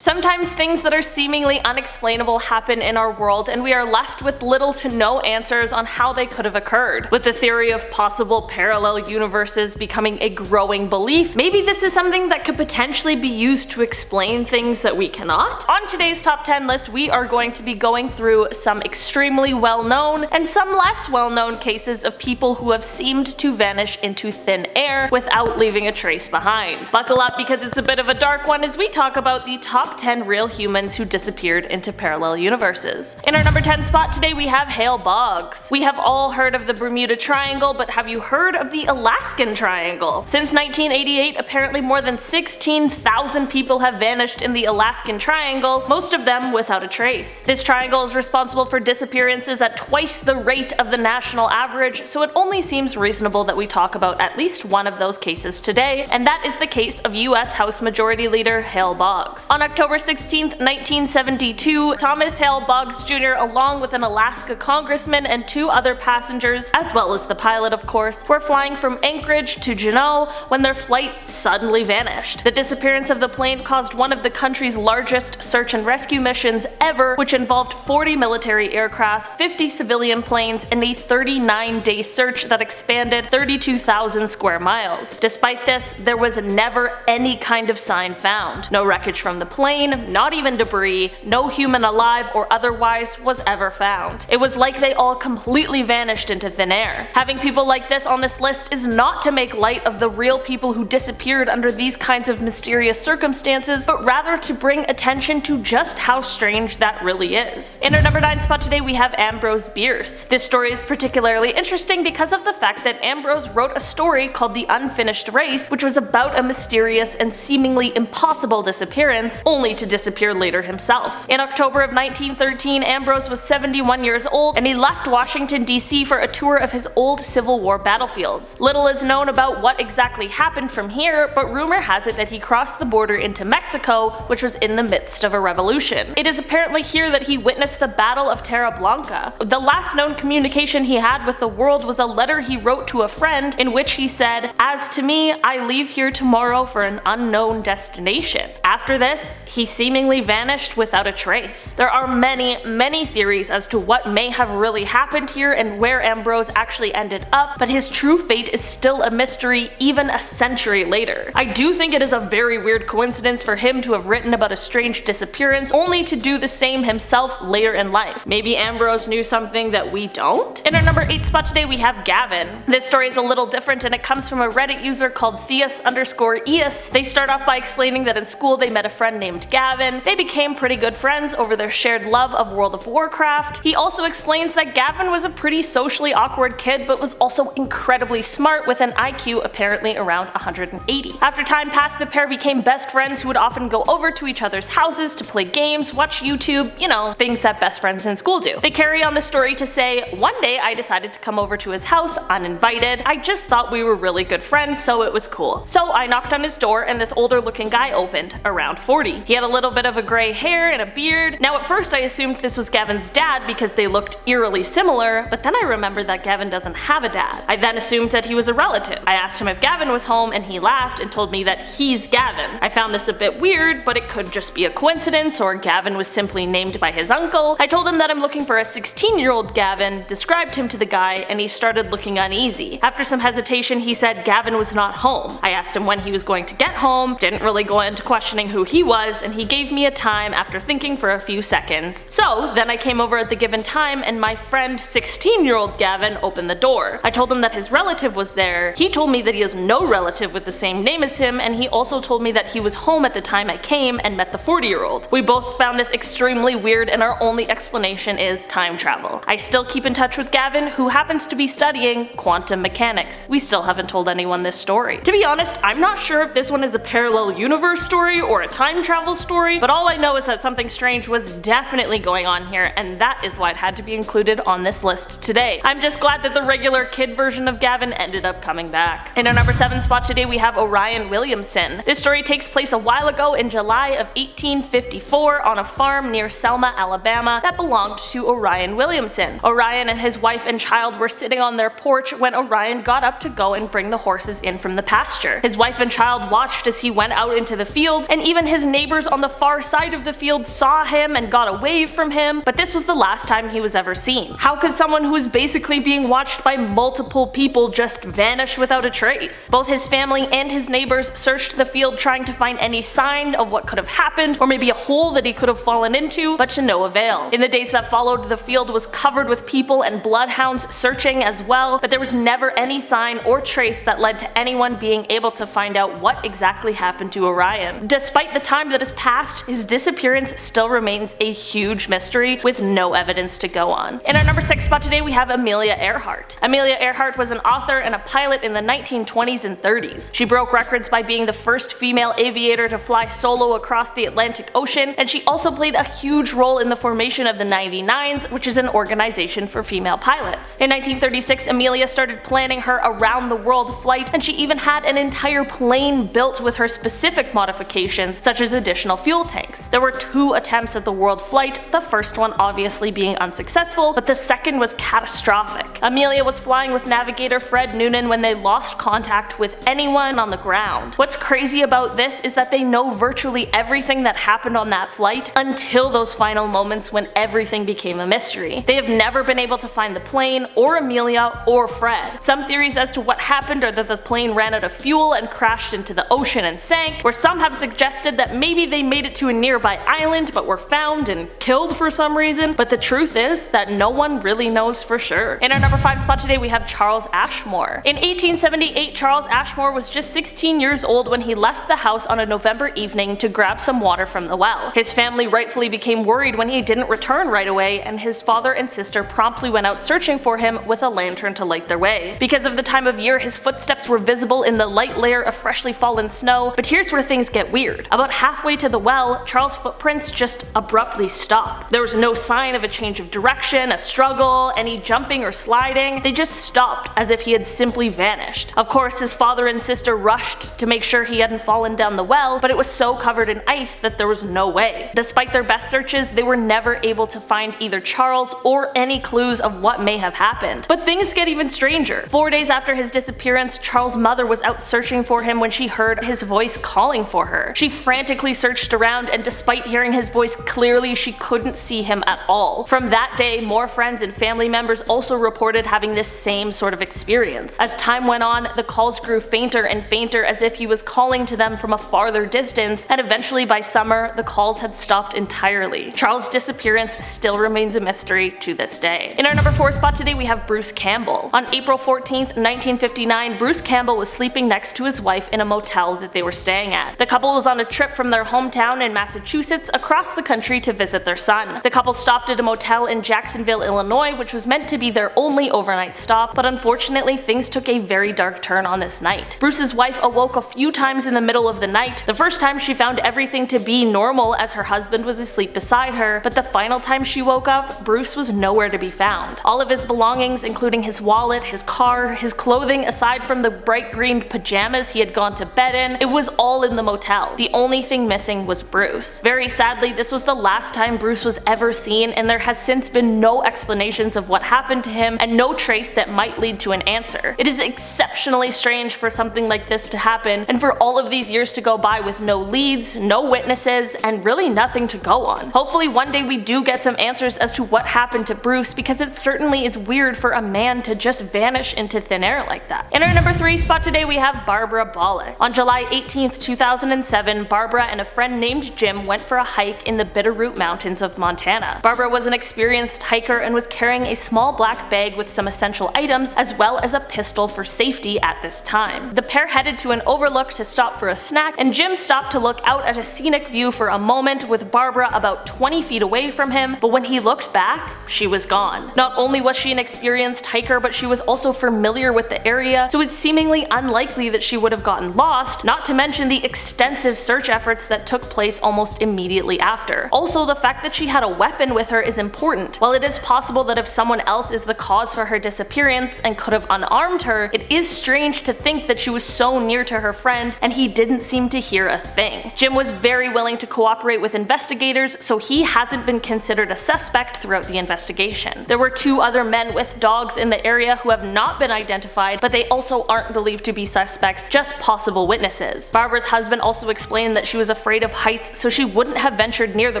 Sometimes things that are seemingly unexplainable happen in our world and we are left with little to no answers on how they could have occurred. With the theory of possible parallel universes becoming a growing belief, maybe this is something that could potentially be used to explain things that we cannot? On today's top 10 list, we are going to be going through some extremely well-known and some less well-known cases of people who have seemed to vanish into thin air without leaving a trace behind. Buckle up because it's a bit of a dark one as we talk about the top 10 real humans who disappeared into parallel universes. In our number 10 spot today we have Hale Boggs. We have all heard of the Bermuda Triangle, but have you heard of the Alaskan Triangle? Since 1988, apparently more than 16,000 people have vanished in the Alaskan Triangle, most of them without a trace. This triangle is responsible for disappearances at twice the rate of the national average, so it only seems reasonable that we talk about at least one of those cases today, and that is the case of US House Majority Leader Hale Boggs. On October 16, 1972, Thomas Hale Boggs Jr. along with an Alaska congressman and two other passengers, as well as the pilot of course, were flying from Anchorage to Juneau when their flight suddenly vanished. The disappearance of the plane caused one of the country's largest search and rescue missions ever, which involved 40 military aircrafts, 50 civilian planes, and a 39-day search that expanded 32,000 square miles. Despite this, there was never any kind of sign found. No wreckage from the plane, not even debris, no human alive or otherwise was ever found. It was like they all completely vanished into thin air. Having people like this on this list is not to make light of the real people who disappeared under these kinds of mysterious circumstances, but rather to bring attention to just how strange that really is. In our number 9 spot today we have Ambrose Bierce. This story is particularly interesting because of the fact that Ambrose wrote a story called The Unfinished Race, which was about a mysterious and seemingly impossible disappearance, only to disappear later himself. In October of 1913, Ambrose was 71 years old and he left Washington DC for a tour of his old Civil War battlefields. Little is known about what exactly happened from here, but rumor has it that he crossed the border into Mexico, which was in the midst of a revolution. It is apparently here that he witnessed the Battle of Terra Blanca. The last known communication he had with the world was a letter he wrote to a friend in which he said, "As to me, I leave here tomorrow for an unknown destination." After this, he seemingly vanished without a trace. There are many theories as to what may have really happened here and where Ambrose actually ended up, but his true fate is still a mystery even a century later. I do think it is a very weird coincidence for him to have written about a strange disappearance only to do the same himself later in life. Maybe Ambrose knew something that we don't? In our number 8 spot today we have Gavin. This story is a little different and it comes from a Reddit user called Theus_Eus. They start off by explaining that in school they met a friend named Gavin. They became pretty good friends over their shared love of World of Warcraft. He also explains that Gavin was a pretty socially awkward kid but was also incredibly smart with an IQ apparently around 180. After time passed, the pair became best friends who would often go over to each other's houses to play games, watch YouTube, you know, things that best friends in school do. They carry on the story to say, "One day I decided to come over to his house uninvited. I just thought we were really good friends, so it was cool. So I knocked on his door and this older looking guy opened, around 40. He had a little bit of a gray hair and a beard. Now at first I assumed this was Gavin's dad because they looked eerily similar, but then I remembered that Gavin doesn't have a dad. I then assumed that he was a relative. I asked him if Gavin was home and he laughed and told me that he's Gavin. I found this a bit weird, but it could just be a coincidence or Gavin was simply named by his uncle. I told him that I'm looking for a 16-year-old Gavin, described him to the guy, and he started looking uneasy. After some hesitation he said Gavin was not home. I asked him when he was going to get home, didn't really go into questioning who he was, and he gave me a time after thinking for a few seconds. So then I came over at the given time and my friend 16-year-old Gavin opened the door. I told him that his relative was there. He told me that he has no relative with the same name as him, and he also told me that he was home at the time I came and met the 40-year-old. We both found this extremely weird and our only explanation is time travel. I still keep in touch with Gavin, who happens to be studying quantum mechanics. We still haven't told anyone this story. To be honest, I'm not sure if this one is a parallel universe story or a time travel story, but all I know is that something strange was definitely going on here, and that is why it had to be included on this list today. I'm just glad that the regular kid version of Gavin ended up coming back. In our number 7 spot today we have Orion Williamson. This story takes place a while ago in July of 1854 on a farm near Selma, Alabama that belonged to Orion Williamson. Orion and his wife and child were sitting on their porch when Orion got up to go and bring the horses in from the pasture. His wife and child watched as he went out into the field, and even his neighbor neighbors on the far side of the field saw him and got away from him, but this was the last time he was ever seen. How could someone who is basically being watched by multiple people just vanish without a trace? Both his family and his neighbors searched the field trying to find any sign of what could have happened, or maybe a hole that he could have fallen into, but to no avail. In the days that followed, the field was covered with people and bloodhounds searching as well, but there was never any sign or trace that led to anyone being able to find out what exactly happened to Orion. Despite the time that has passed, his disappearance still remains a huge mystery with no evidence to go on. In our number 6 spot today, we have Amelia Earhart. Amelia Earhart was an author and a pilot in the 1920s and 30s. She broke records by being the first female aviator to fly solo across the Atlantic Ocean, and she also played a huge role in the formation of the 99s, which is an organization for female pilots. In 1936, Amelia started planning her around-the-world flight, and she even had an entire plane built with her specific modifications, such as additional fuel tanks. There were 2 attempts at the world flight, the first one obviously being unsuccessful, but the second was catastrophic. Amelia was flying with navigator Fred Noonan when they lost contact with anyone on the ground. What's crazy about this is that they know virtually everything that happened on that flight until those final moments when everything became a mystery. They have never been able to find the plane, or Amelia, or Fred. Some theories as to what happened are that the plane ran out of fuel and crashed into the ocean and sank, where some have suggested that maybe they made it to a nearby island but were found and killed for some reason, but the truth is that no one really knows for sure. In our number 5 spot today, we have Charles Ashmore. In 1878, Charles Ashmore was just 16 years old when he left the house on a November evening to grab some water from the well. His family rightfully became worried when he didn't return right away, and his father and sister promptly went out searching for him with a lantern to light their way. Because of the time of year, his footsteps were visible in the light layer of freshly fallen snow, but here's where things get weird. About halfway to the well, Charles' footprints just abruptly stop. There was no sign of a change of direction, a struggle, any jumping or sliding. They just stopped as if he had simply vanished. Of course, his father and sister rushed to make sure he hadn't fallen down the well, but it was so covered in ice that there was no way. Despite their best searches, they were never able to find either Charles or any clues of what may have happened. But things get even stranger. 4 days after his disappearance, Charles' mother was out searching for him when she heard his voice calling for her. She frantically searched around, and despite hearing his voice clearly, she couldn't see him at all. From that day, more friends and family members also reported having this same sort of experience. As time went on, the calls grew fainter and fainter as if he was calling to them from a farther distance, and eventually by summer, the calls had stopped entirely. Charles' disappearance still remains a mystery to this day. In our number 4 spot today, we have Bruce Campbell. On April 14th, 1959, Bruce Campbell was sleeping next to his wife in a motel that they were staying at. The couple was on a trip from their hometown in Massachusetts across the country to visit their son. The couple stopped at a motel in Jacksonville, Illinois, which was meant to be their only overnight stop, but unfortunately things took a very dark turn on this night. Bruce's wife awoke a few times in the middle of the night. The first time she found everything to be normal as her husband was asleep beside her, but the final time she woke up, Bruce was nowhere to be found. All of his belongings, including his wallet, his car, his clothing, aside from the bright green pajamas he had gone to bed in, it was all in the motel. The only thing missing was Bruce. Very sadly, this was the last time Bruce was ever seen, and there has since been no explanations of what happened to him and no trace that might lead to an answer. It is exceptionally strange for something like this to happen, and for all of these years to go by with no leads, no witnesses, and really nothing to go on. Hopefully one day we do get some answers as to what happened to Bruce, because it certainly is weird for a man to just vanish into thin air like that. In our number 3 spot today, we have Barbara Bolick. On July 18th, 2007, Barbara and a friend named Jim went for a hike in the Bitterroot Mountains of Montana. Barbara was an experienced hiker and was carrying a small black bag with some essential items as well as a pistol for safety at this time. The pair headed to an overlook to stop for a snack, and Jim stopped to look out at a scenic view for a moment with Barbara about 20 feet away from him, but when he looked back, she was gone. Not only was she an experienced hiker, but she was also familiar with the area, so it's seemingly unlikely that she would have gotten lost, not to mention the extensive search efforts that took place almost immediately after. Also, the fact that she had a weapon with her is important. While it is possible that if someone else is the cause for her disappearance and could have unarmed her, it is strange to think that she was so near to her friend and he didn't seem to hear a thing. Jim was very willing to cooperate with investigators, so he hasn't been considered a suspect throughout the investigation. There were 2 other men with dogs in the area who have not been identified, but they also aren't believed to be suspects, just possible witnesses. Barbara's husband also explained that she was afraid of heights, so she wouldn't have ventured near the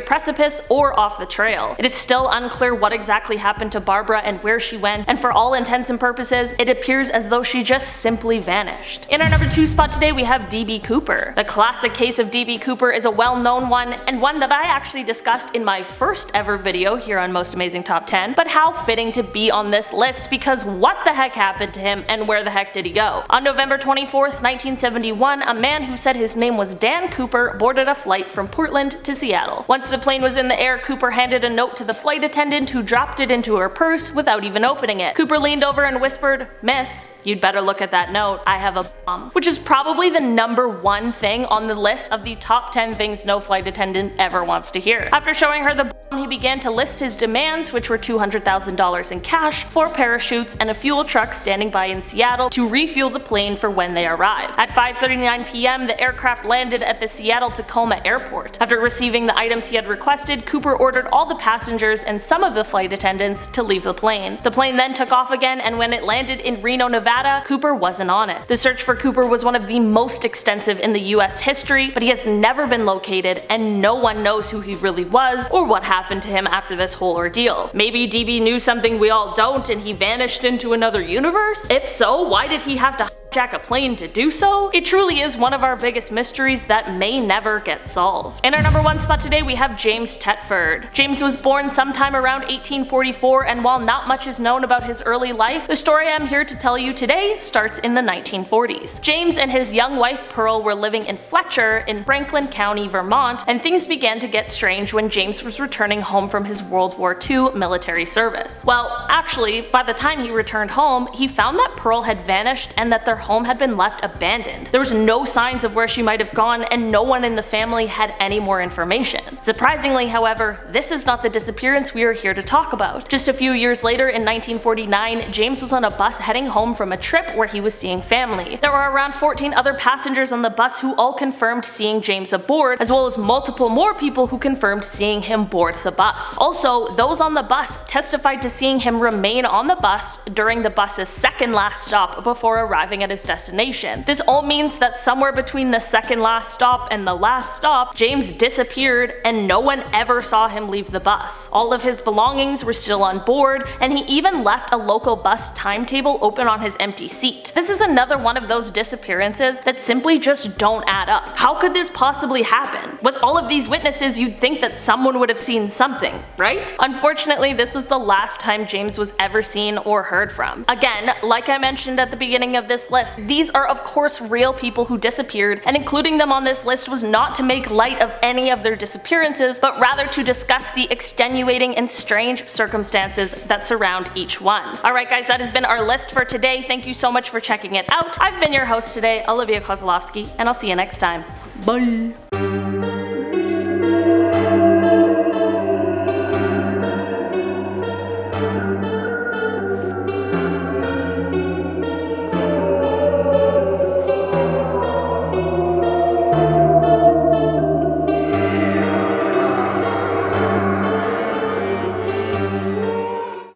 precipice or off the trail. It is still unclear what exactly happened to Barbara and where she went, and for all intents and purposes, it appears as though she just simply vanished. In our number 2 spot today, we have D.B. Cooper. The classic case of D.B. Cooper is a well-known one, and one that I actually discussed in my first ever video here on Most Amazing Top 10, but how fitting to be on this list, because what the heck happened to him and where the heck did he go? On November 24th, 1971, a man who said his name was Dan Cooper boarded a flight from Portland to Seattle. Once the plane was in the air, Cooper handed a note to the flight attendant, who dropped it into her purse without even opening it. Cooper leaned over and whispered, "Miss, you'd better look at that note. I have a bomb," which is probably the number 1 thing on the list of the top 10 things no flight attendant ever wants to hear. After showing her the bomb, he began to list his demands, which were $200,000 in cash, 4 parachutes, and a fuel truck standing by in Seattle to refuel the plane for when they arrived. At 5:39 p.m., the aircraft landed at the Seattle-Tacoma airport. After receiving the items he had requested, Cooper ordered all the passengers and some of the flight attendants to leave the plane. The plane then took off again, and when it landed in Reno, Nevada, Cooper wasn't on it. The search for Cooper was one of the most extensive in the US history, but he has never been located, and no one knows who he really was or what happened to him after this whole ordeal. Maybe DB knew something we all don't and he vanished into another universe? If so, why did he have to hijack a plane to do so? It truly is one of our biggest mysteries that may never get solved. In our number 1 spot today, we have James Tetford. James was born sometime around 1844, and while not much is known about his early life, the story I'm here to tell you today starts in the 1940s. James and his young wife Pearl were living in Fletcher in Franklin County, Vermont, and things began to get strange when James was returning home from his World War II military service. Well, actually, by the time he returned home, he found that Pearl had vanished and that their home had been left abandoned. There was no signs of where she might have gone, and no one in the family had any more information. Surprisingly, however, this is not the disappearance we are here to talk about. Just a few years later, in 1949, James was on a bus heading home from a trip where he was seeing family. There were around 14 other passengers on the bus who all confirmed seeing James aboard, as well as multiple more people who confirmed seeing him board the bus. Also, those on the bus testified to seeing him remain on the bus during the bus's second last stop before arriving at his destination. This all means that somewhere between the second last stop and the last stop, James disappeared and no one ever saw him leave the bus. All of his belongings were still on board, and he even left a local bus timetable open on his empty seat. This is another one of those disappearances that simply just don't add up. How could this possibly happen? With all of these witnesses, you'd think that someone would have seen something, right? Unfortunately, this was the last time James was ever seen or heard from. Again, like I mentioned at the beginning of this list, these are of course real people who disappeared, and including them on this list was not to make light of any of their disappearances, but rather to discuss the extenuating and strange circumstances that surround each one. Alright guys, that has been our list for today. Thank you so much for checking it out. I've been your host today, Olivia Kozlowski, and I'll see you next time. Bye!